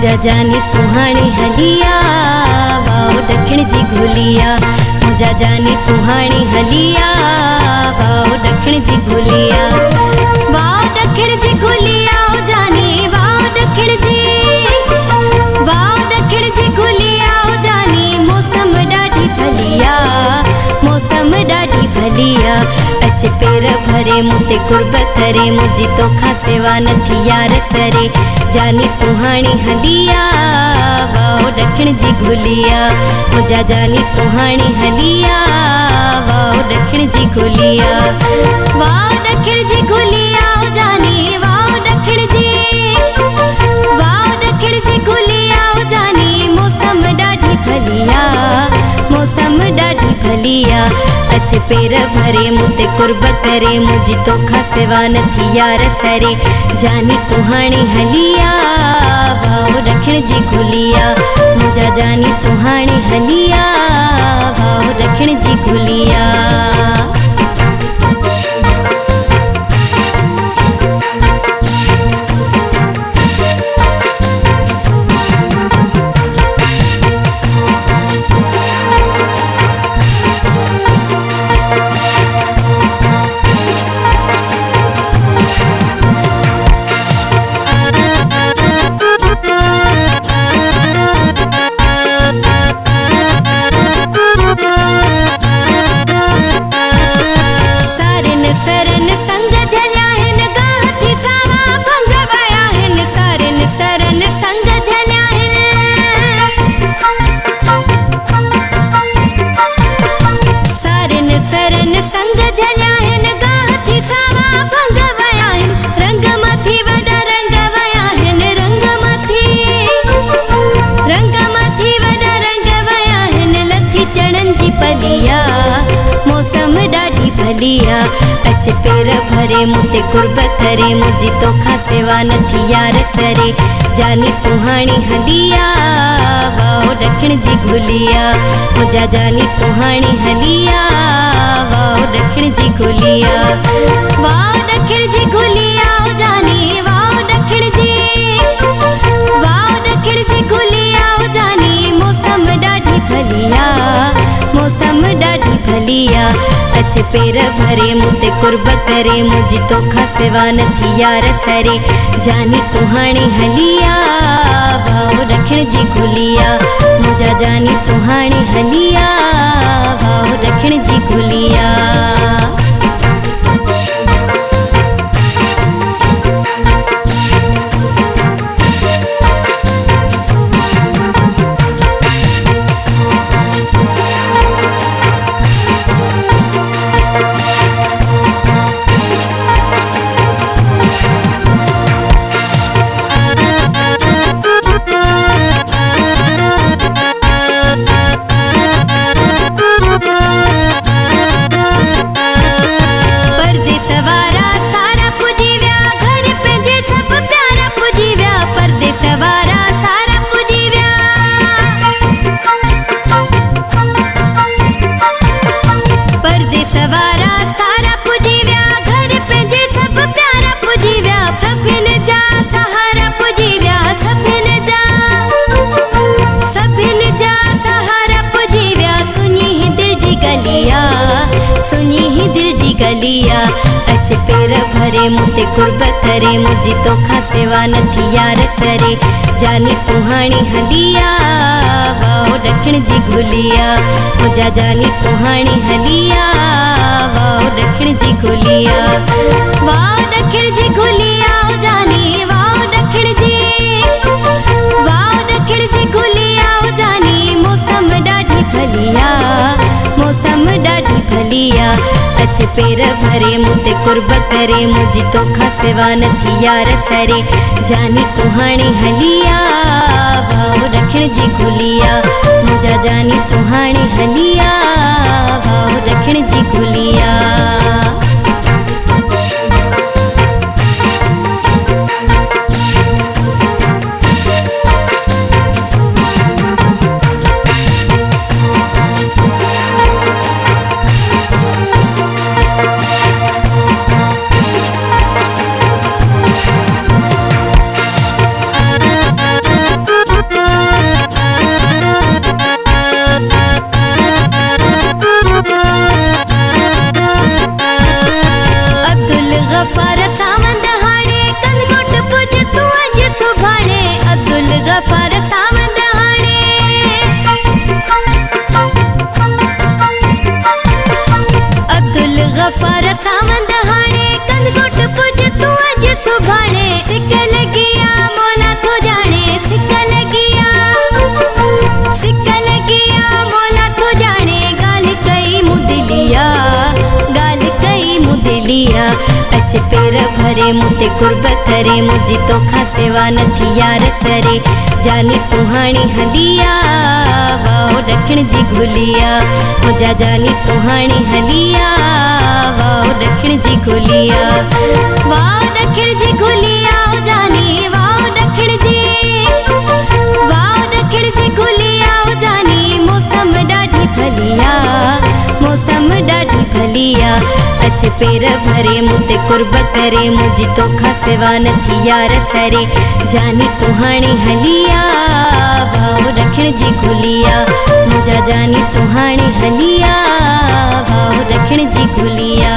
मुझा जानी तुहाणी हलिया वाओ दक्षिण जी घुलिया। मुझा जानी तुहाणी हलिया वाओ दक्षिण जी घुलिया। वाओ दक्षिण जी घुलिया ओ जानी वाओ दक्षिण जी, वाओ दक्षिण जी घुलिया ओ जानी। मौसम ॾाढी भलिया, मौसम ॾाढी भलिया। अच पेर भरे मुते कुर्ब करे, मुझी तोखा सेवा नथी यार सरे। जानी तुहाणी हलिया वाओ दक्षिण जी घुलिया। मुझा जानी तुहाणी हलिया वाओ दक्षिण जी घुलिया। वाओ दक्षिण जी घुलिया ओ जानी वाओ दक्षिण जी, वाओ दक्षिण जी घुलिया ओ जानी। मौसम ॾाढी भलिया, मौसम ॾाढी भलिया। अच पेर भरे मुते कुर्ब करे, मुझी तोखा सेवा नथी यार सरे। जानी तुहाणी हलिया वाओ दक्षिण जी घुलिया। मुझा जानी तुहाणी हलिया वाओ दक्षिण जी घुलिया। मौसम ॾाढी भलिया। अच पेर भरे मुते कुर्ब करे, मुझी तोखा सेवा नथी यार सरे। जानी तुहाणी हलिया वाओ दक्षिण जी घुलिया। मुझा जानी तुहाणी हलिया वाओ दक्षिण जी घुलिया। वाओ दक्षिण जी घुलिया ओ जानी वाओ दक्षिण जी, वाओ दक्षिण जी घुलिया ओ जानी। मौसम ॾाढी भलिया, मौसम ॾाढी भलिया। अच पेर भरे मुते कुर्ब करे, मुझी तोखा सेवा नथी यार सरे। जानी तुहाणी हलिया वाओ दक्षिण जी घुलिया। मुझा जानी तुहाणी हलिया वाओ दक्षिण जी घुलिया। सुनी ही दिल जी गलिया। अच पेर भरे मुते कुर्ब करे, मुझी तोखा सेवा नथी यार सरे। जानी तुहाणी हलिया वाओ दक्षिण जी घुलिया। मुझा जानी तुहाणी हलिया वाओ दक्षिण जी घुलिया। वाओ दक्षिण जी घुलिया ओ जानी वाओ दक्षिण जी, वाओ दक्षिण जी घुलिया ओ जानी। मौसम ॾाढी भलिया, मौसम ॾाढी भलिया। अच पेर भरे मुते कुर्ब करे, मुझी तोखा सेवा नथी यार सरे। जानी तुहाणी हलिया वाओ दक्षिण जी घुलिया। मुझा जानी तुहाणी हलिया वाओ दक्षिण जी घुलिया। गफ़ार सावंत हाणे कंदकोट पुज तू अज सुभाणे अब्दुल गफ़ार सावंत हाणे अब्दुल गफ़ार सावंत हाणे कंदकोट पुज तू अज सुभाणे सिक लगिया मौला तो जाने सिक लगिया मौला तो जाने गाल कई मुदलिया अच पेर भरे मुते कुर्ब करे मुझी तोखा सेवा नथी यार सरे जानी तुहाणी हलिया वाओ दखिण जी घुलिया मुझा जानी तुहाणी हलिया वाओ दखिण जी घुलिया वाओ दखिण जी घुलिया ओ जानी वाओ दखिण जी घुलिया ओ जानी मौसम ॾाढी भलिया मौसम ॾाढी भलिया अच पेर भरे मुते कुर्ब करे मुझी तोखा सेवा नथी यार सरे जानी तुहाणी हलिया भाव दखिण जी घुलिया मुझा जानी तुहाणी हलिया भाव दखिण जी घुलिया।